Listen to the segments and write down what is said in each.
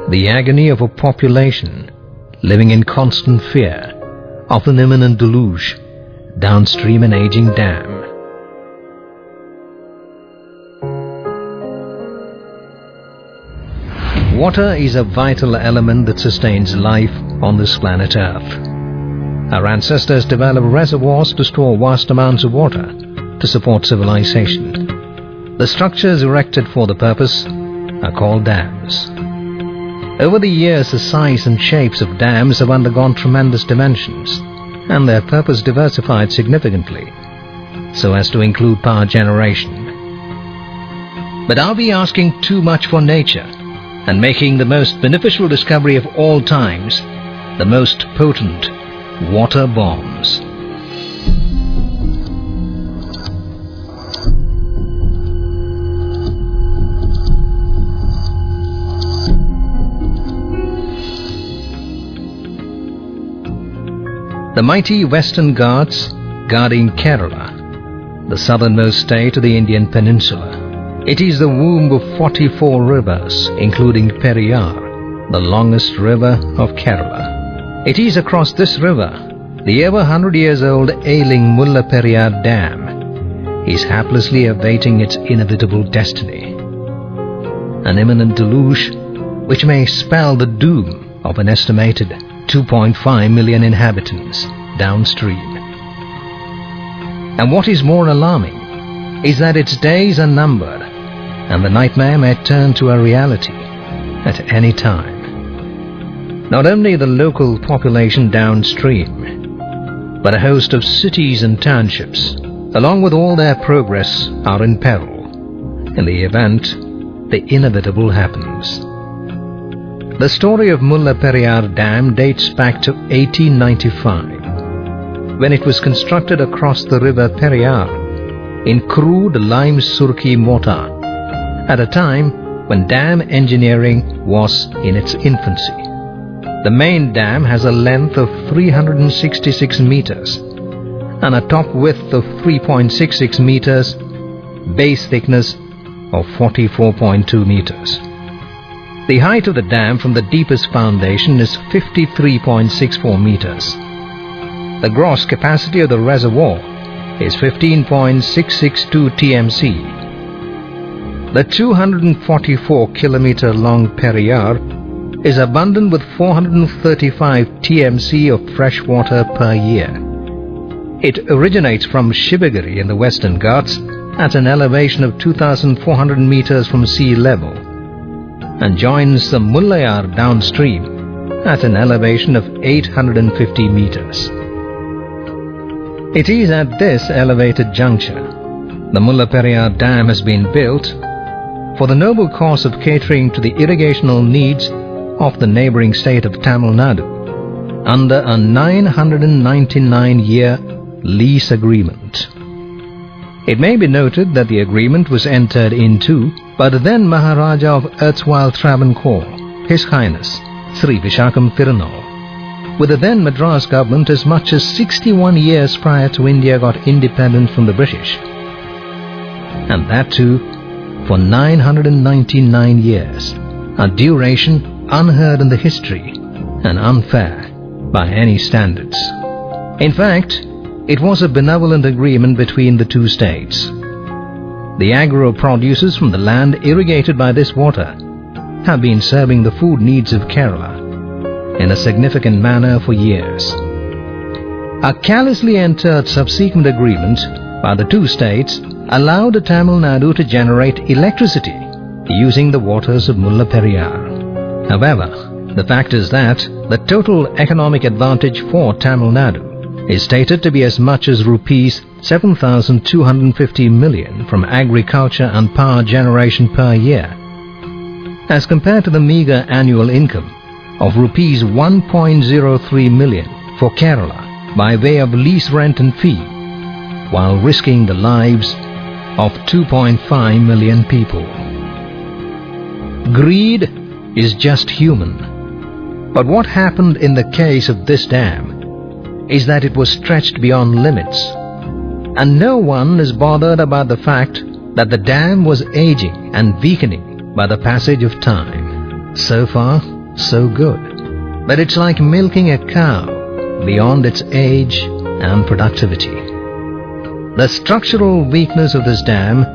the agony of a population living in constant fear of an imminent deluge downstream an aging dam. Water is a vital element that sustains life on this planet Earth. Our ancestors developed reservoirs to store vast amounts of water to support civilization. The structures erected for the purpose are called dams. Over the years, the size and shapes of dams have undergone tremendous dimensions, and their purpose diversified significantly, so as to include power generation. But are we asking too much for nature and making the most beneficial discovery of all times the most potent water bombs? The mighty Western Ghats guarding Kerala, the southernmost state of the Indian peninsula. It is the womb of 44 rivers, including Periyar, the longest river of Kerala. It is across this river the ever 100-years-old ailing Mullaperiyar Dam is haplessly awaiting its inevitable destiny. An imminent deluge which may spell the doom of an estimated 2.5 million inhabitants downstream. And what is more alarming is that its days are numbered, and the nightmare may turn to a reality at any time. Not only the local population downstream, but a host of cities and townships, along with all their progress, are in peril in the event the inevitable happens. The story of Mullaperiyar Dam dates back to 1895, when it was constructed across the river Periyar in crude lime surki mortar, at a time when dam engineering was in its infancy. The main dam has a length of 366 meters and a top width of 3.66 meters, base thickness of 44.2 meters. The height of the dam from the deepest foundation is 53.64 meters. The gross capacity of the reservoir is 15.662 TMC. The 244-kilometer long Periyar is abundant with 435 TMC of fresh water per year. It originates from Shivagiri in the Western Ghats at an elevation of 2,400 meters from sea level and joins the Mullaperiyar downstream at an elevation of 850 meters. It is at this elevated juncture the Mullaperiyar Dam has been built for the noble cause of catering to the irrigational needs of the neighboring state of Tamil Nadu under a 999-year lease agreement. It may be noted that the agreement was entered into by the then Maharaja of erstwhile Travancore, His Highness Sri Vishakam Thirunal, with the then Madras government as much as 61 years prior to India got independence from the British, and that too for 999 years, a duration unheard in the history and unfair by any standards. In fact, it was a benevolent agreement between the two states. The agro producers from the land irrigated by this water have been serving the food needs of Kerala in a significant manner for years. A carelessly entered subsequent agreement by the two states allowed Tamil Nadu to generate electricity using the waters of Mullaperiyar. However, the fact is that the total economic advantage for Tamil Nadu is stated to be as much as rupees 7,250 million from agriculture and power generation per year, as compared to the meager annual income of rupees 1.03 million for Kerala by way of lease rent and fee, while risking the lives of 2.5 million people. Greed is just human. But what happened in the case of this dam is that it was stretched beyond limits, and no one is bothered about the fact that the dam was aging and weakening by the passage of time. So far, so good. But it's like milking a cow beyond its age and productivity. The structural weakness of this dam,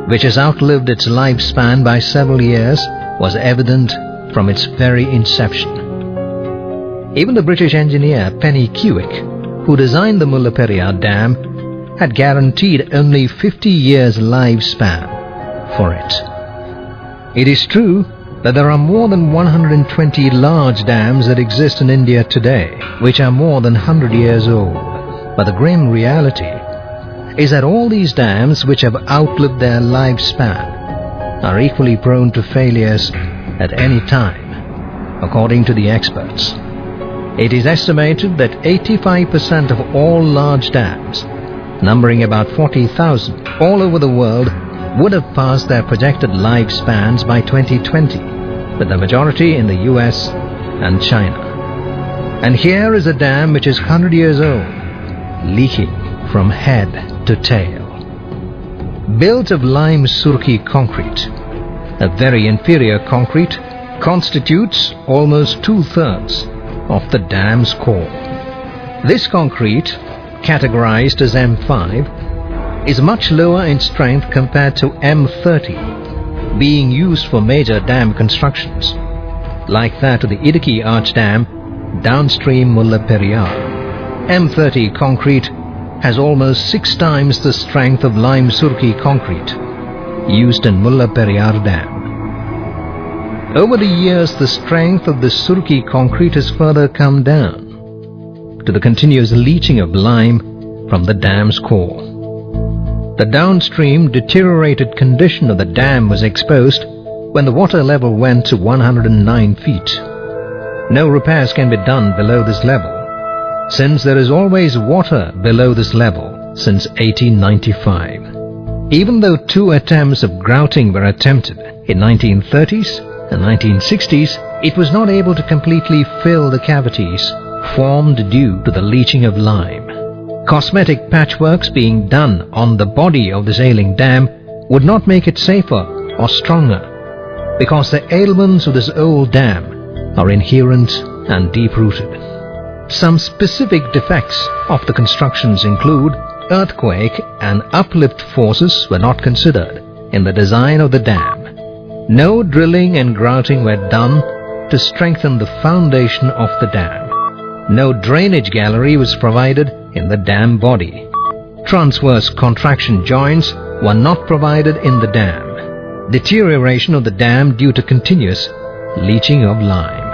which has outlived its lifespan by several years, was evident from its very inception. Even the British engineer Penny Cuick, who designed the Mullaperiyar Dam, had guaranteed only 50 years lifespan for it. It is true that there are more than 120 large dams that exist in India today, which are more than 100 years old. But the grim reality is that all these dams which have outlived their lifespan are equally prone to failures at any time, according to the experts. It is estimated that 85% of all large dams, numbering about 40,000 all over the world, would have passed their projected lifespans by 2020, with the majority in the US and China. And here is a dam which is 100 years old, leaking from head to tail. Built of lime surki concrete, a very inferior concrete, constitutes almost 2/3 of the dam's core. This concrete, categorized as M5, is much lower in strength compared to M30, being used for major dam constructions, like that of the Idukki Arch Dam downstream Mullaperiyar. M30 concrete has almost 6 times the strength of lime surki concrete used in Mullaperiyar Dam. Over the years, the strength of the surki concrete has further come down to the continuous leaching of lime from the dam's core. The downstream deteriorated condition of the dam was exposed when the water level went to 109 feet. No repairs can be done below this level, since there is always water below this level since 1895. Even though 2 attempts of grouting were attempted in 1930s and 1960s, it was not able to completely fill the cavities formed due to the leaching of lime. Cosmetic patchworks being done on the body of this ailing dam would not make it safer or stronger, because the ailments of this old dam are inherent and deep-rooted. Some specific defects of the constructions include earthquake and uplift forces were not considered in the design of the dam. No drilling and grouting were done to strengthen the foundation of the dam. No drainage gallery was provided in the dam body. Transverse contraction joints were not provided in the dam. Deterioration of the dam due to continuous leaching of lime.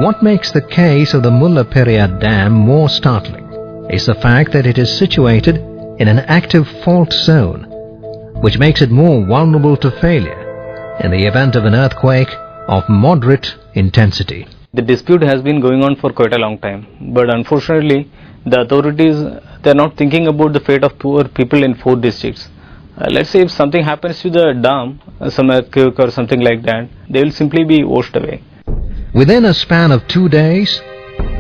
What makes the case of the Mullaperiyar Dam more startling is the fact that it is situated in an active fault zone, which makes it more vulnerable to failure in the event of an earthquake of moderate intensity. The dispute has been going on for quite a long time, but unfortunately the authorities, they are not thinking about the fate of poor people in 4 districts. Let's say if something happens to the dam, some earthquake or something like that, they will simply be washed away. Within a span of 2 days,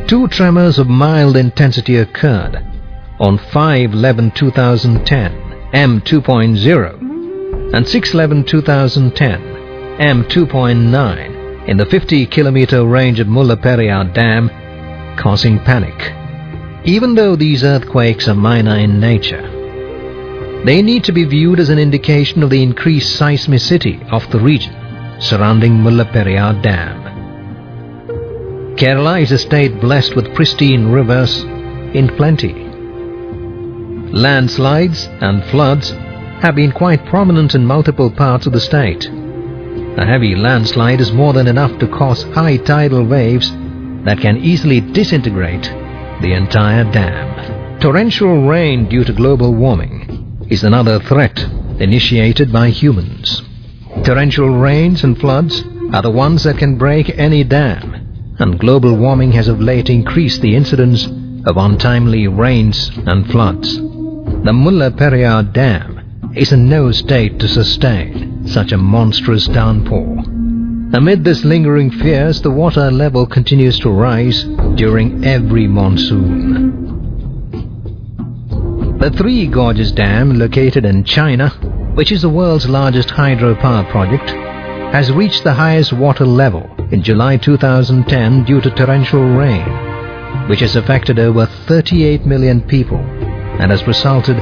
2 tremors of mild intensity occurred on 5/11/2010 M2.0 and 6/11/2010 M2.9 in the 50-kilometer range of Mullaperiyar Dam, causing panic. Even though these earthquakes are minor in nature, they need to be viewed as an indication of the increased seismicity of the region surrounding Mullaperiyar Dam. Kerala is a state blessed with pristine rivers in plenty. Landslides and floods have been quite prominent in multiple parts of the state. A heavy landslide is more than enough to cause high tidal waves that can easily disintegrate the entire dam. Torrential rain due to global warming is another threat initiated by humans. Torrential rains and floods are the ones that can break any dam, and global warming has of late increased the incidence of untimely rains and floods. The Mullaperiyar Dam is in no state to sustain such a monstrous downpour. Amid this lingering fears, the water level continues to rise during every monsoon. The Three Gorges Dam, located in China, which is the world's largest hydropower project, has reached the highest water level in July 2010 due to torrential rain, which has affected over 38 million people and has resulted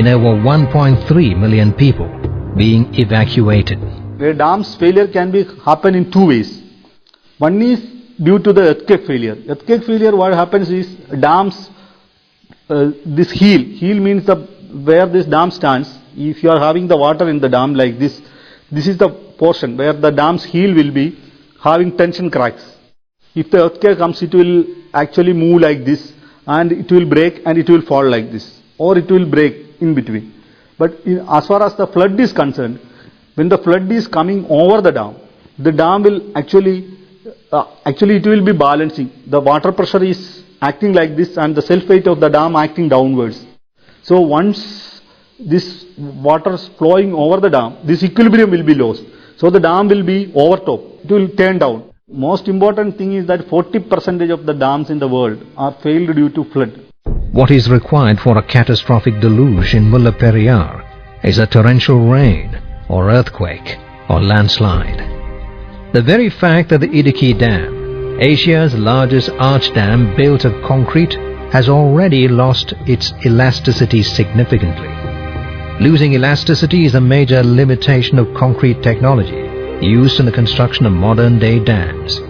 in over 1.3 million people being evacuated. The dam's failure can happen in two ways. One is due to the earthquake failure. Earthquake failure, what happens is dams, this heel means where this dam stands. If you are having the water in the dam like this is the portion where the dam's heel will be having tension cracks. If the earthquake comes, it will actually move like this and it will break and it will fall like this, or it will break in between. But as far as the flood is concerned, when the flood is coming over the dam will actually it will be balancing. The water pressure is acting like this and the self weight of the dam acting downwards. So once this water is flowing over the dam, this equilibrium will be lost. So the dam will be overtop. It will turn down. Most important thing is that 40% of the dams in the world are failed due to flood. What is required for a catastrophic deluge in Mullaperiyar is a torrential rain or earthquake or landslide. The very fact that the Idukki Dam, Asia's largest arch dam built of concrete, has already lost its elasticity significantly. Losing elasticity is a major limitation of concrete technology used in the construction of modern-day dams.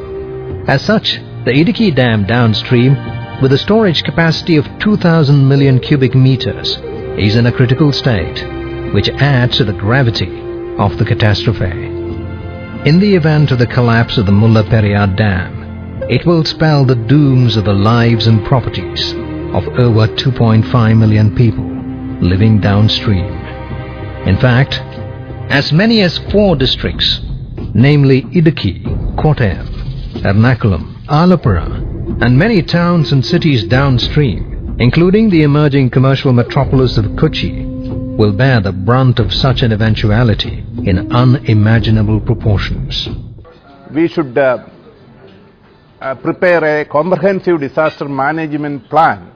As such, the Idukki Dam downstream, with a storage capacity of 2,000 million cubic meters, is in a critical state, which adds to the gravity of the catastrophe. In the event of the collapse of the Mullaperiyar Dam, it will spell the dooms of the lives and properties of over 2.5 million people living downstream. In fact, as many as 4 districts, namely Idukki, Kottayam, Ernakulam, Alappuzha, and many towns and cities downstream, including the emerging commercial metropolis of Kochi, will bear the brunt of such an eventuality in unimaginable proportions. We should prepare a comprehensive disaster management plan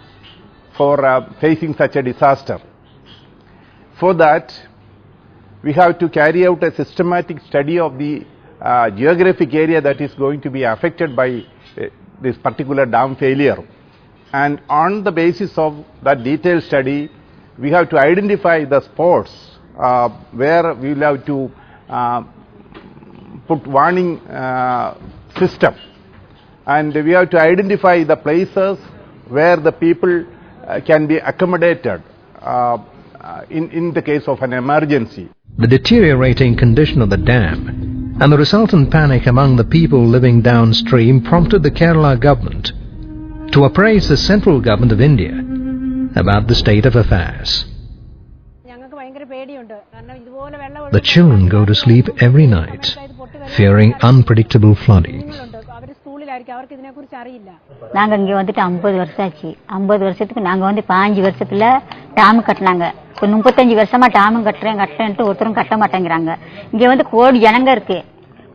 for facing such a disaster. For that, we have to carry out a systematic study of the geographic area that is going to be affected by this particular dam failure. And on the basis of that detailed study, we have to identify the spots where we will have to put warning system, and we have to identify the places where the people can be accommodated in the case of an emergency. The deteriorating condition of the dam and the resultant panic among the people living downstream prompted the Kerala government to appraise the central government of India about the state of affairs. The children go to sleep every night, fearing unpredictable flooding. நாங்க இங்க வந்துட்டு 50 வருஷம் ஆச்சு. 50 வருஷத்துக்கு நாங்க வந்து 5 வருஷத்துல Tom கட்டினாங்க. இப்ப 35 வருஷமா டாம் கட்டுறேன்ட்டு ஒருத்தரும் கட்ட மாட்டேங்கிறாங்க. இங்க வந்து கோடி ஜனங்க இருக்கு.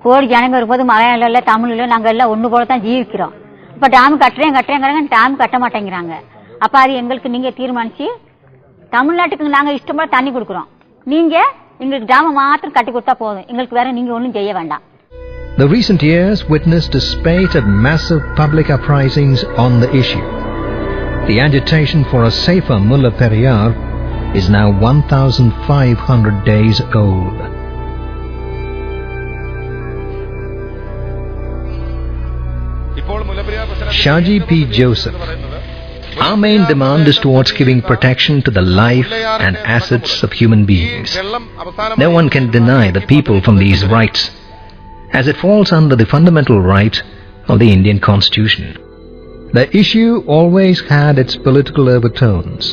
கோடி ஜனங்க இருக்கும்போது மலையாளம் இல்ல தமிழ் இல்ல நாங்க எல்லாம் ஒண்ணு போல தான் ஜீவிக்கிறோம். இப்ப டாம் கட்டுறேங்கிறாங்க, டாம் கட்ட மாட்டேங்கிறாங்க. அப்ப அது எங்களுக்கு நீங்க தீர்மானிச்சு தமிழ்நாட்டுக்கு நாங்க இஷ்டம் போல தண்ணி கொடுக்குறோம். நீங்க எங்களுக்கு டாம் மாத்திரம் கட்டி கொடுத்தா போதும். எங்களுக்கு வேற நீங்க ஒண்ணும் செய்ய வேண்டாம். The recent years witnessed a spate of massive public uprisings on the issue. The agitation for a safer Mullaperiyar is now 1,500 days old. Shaji P. Joseph. Our main demand is towards giving protection to the life and assets of human beings. No one can deny the people from these rights, as it falls under the fundamental right of the Indian Constitution. The issue always had its political overtones,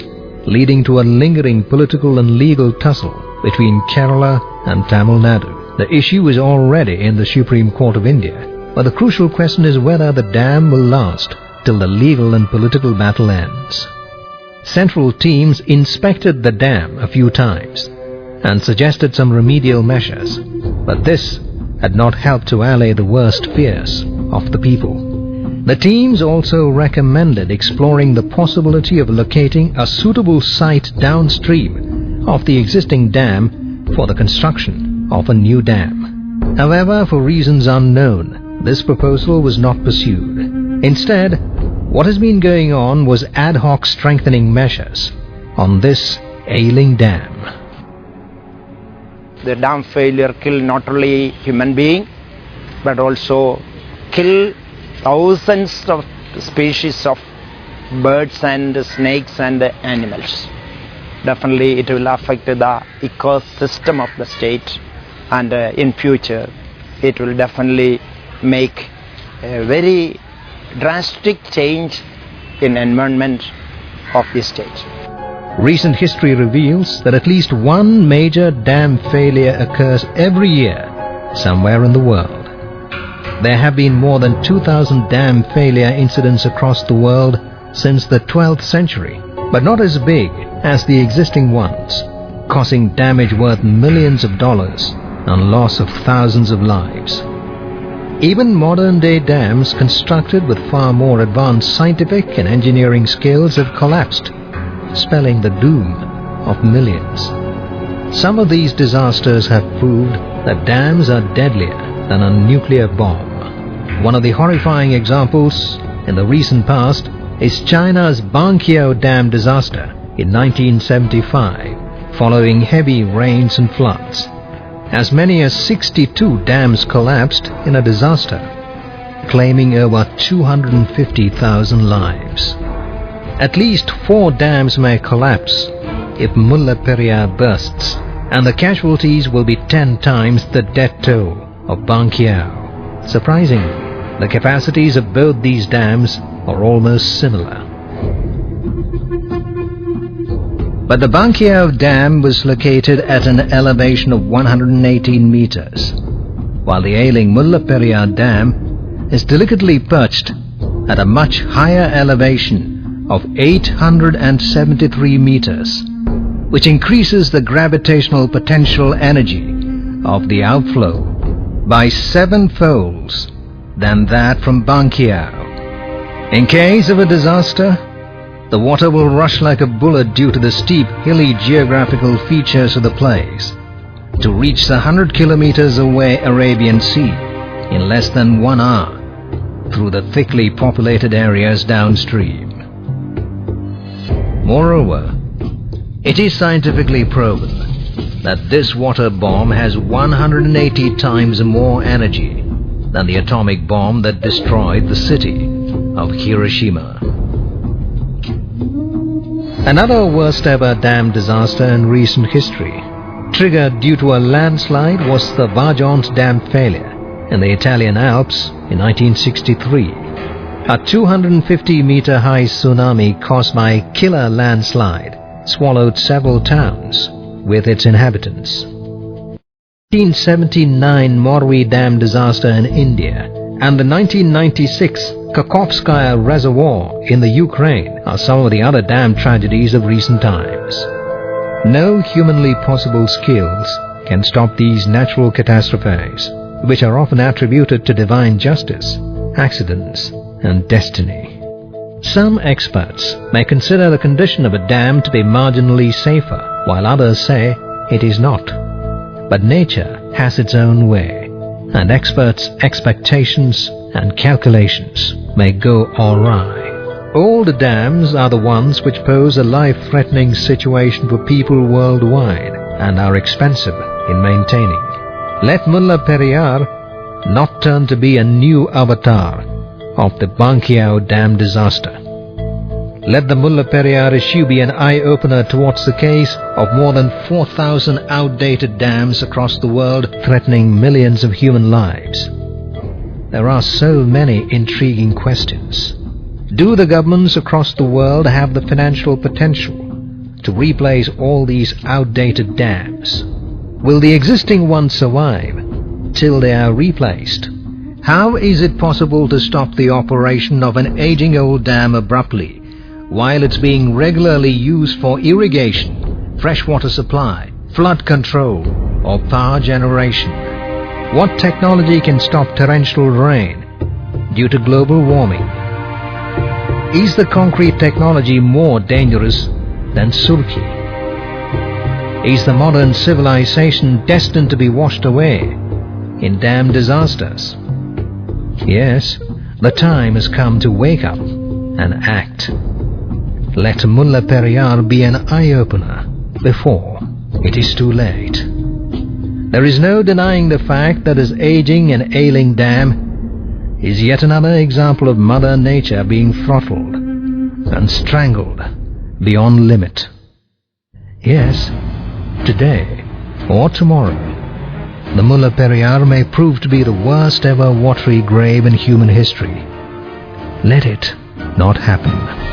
leading to a lingering political and legal tussle between Kerala and Tamil Nadu. The issue is already in the Supreme Court of India, but the crucial question is whether the dam will last till the legal and political battle ends. Central teams inspected the dam a few times and suggested some remedial measures, but this had not helped to allay the worst fears of the people. The teams also recommended exploring the possibility of locating a suitable site downstream of the existing dam for the construction of a new dam. However, for reasons unknown, this proposal was not pursued. Instead, what has been going on was ad hoc strengthening measures on this ailing dam. The dam failure killed not only human being but also kill thousands of species of birds and snakes and animals. Definitely it will affect the ecosystem of the state, and in future it will definitely make a very drastic change in environment of the state. Recent history reveals that at least one major dam failure occurs every year somewhere in the world. There have been more than 2,000 dam failure incidents across the world since the 12th century, but not as big as the existing ones, causing damage worth millions of dollars and loss of thousands of lives. Even modern-day dams constructed with far more advanced scientific and engineering skills have collapsed, spelling the doom of millions. Some of these disasters have proved that dams are deadlier than a nuclear bomb. One of the horrifying examples in the recent past is China's Banqiao Dam disaster in 1975, following heavy rains and floods. As many as 62 dams collapsed in a disaster, claiming over 250,000 lives. At least 4 dams may collapse if Mullaperiyar bursts, and the casualties will be 10 times the death toll of Banqiao. Surprisingly, the capacities of both these dams are almost similar. But the Banqiao Dam was located at an elevation of 118 meters, while the ailing Mullaperiyar Dam is delicately perched at a much higher elevation of 873 meters, which increases the gravitational potential energy of the outflow by 7-folds than that from Banqiao. In case of a disaster, the water will rush like a bullet due to the steep, hilly geographical features of the place to reach the 100 kilometers away Arabian Sea in less than 1 hour through the thickly populated areas downstream. Moreover, it is scientifically proven that this water bomb has 180 times more energy than the atomic bomb that destroyed the city of Hiroshima. Another worst-ever dam disaster in recent history, triggered due to a landslide, was the Vajont Dam failure in the Italian Alps in 1963. A 250-meter-high tsunami caused by a killer landslide swallowed several towns with its inhabitants. 1979 Morvi Dam disaster in India and the 1996 Kakhovskaya Reservoir in the Ukraine are some of the other dam tragedies of recent times. No humanly possible skills can stop these natural catastrophes, which are often attributed to divine justice, accidents, and destiny. Some experts may consider the condition of a dam to be marginally safer, while others say it is not. But nature has its own way, and experts' expectations and calculations may go awry. Old dams are the ones which pose a life-threatening situation for people worldwide and are expensive in maintaining. Let Mullaperiyar not turn to be a new avatar of the Banqiao Dam disaster. Let the Mullaperiyar issue be an eye-opener towards the case of more than 4,000 outdated dams across the world threatening millions of human lives. There are so many intriguing questions. Do the governments across the world have the financial potential to replace all these outdated dams? Will the existing ones survive till they are replaced? How is it possible to stop the operation of an aging old dam abruptly while it's being regularly used for irrigation, freshwater supply, flood control, or power generation? What technology can stop torrential rain due to global warming? Is the concrete technology more dangerous than Surki? Is the modern civilization destined to be washed away in dam disasters. Yes, the time has come to wake up and act. Let Mullaperiyar be an eye-opener before it is too late. There is no denying the fact that this aging and ailing dam is yet another example of Mother Nature being throttled and strangled beyond limit. Yes, today or tomorrow, the Mullaperiyar may prove to be the worst ever watery grave in human history. Let it not happen.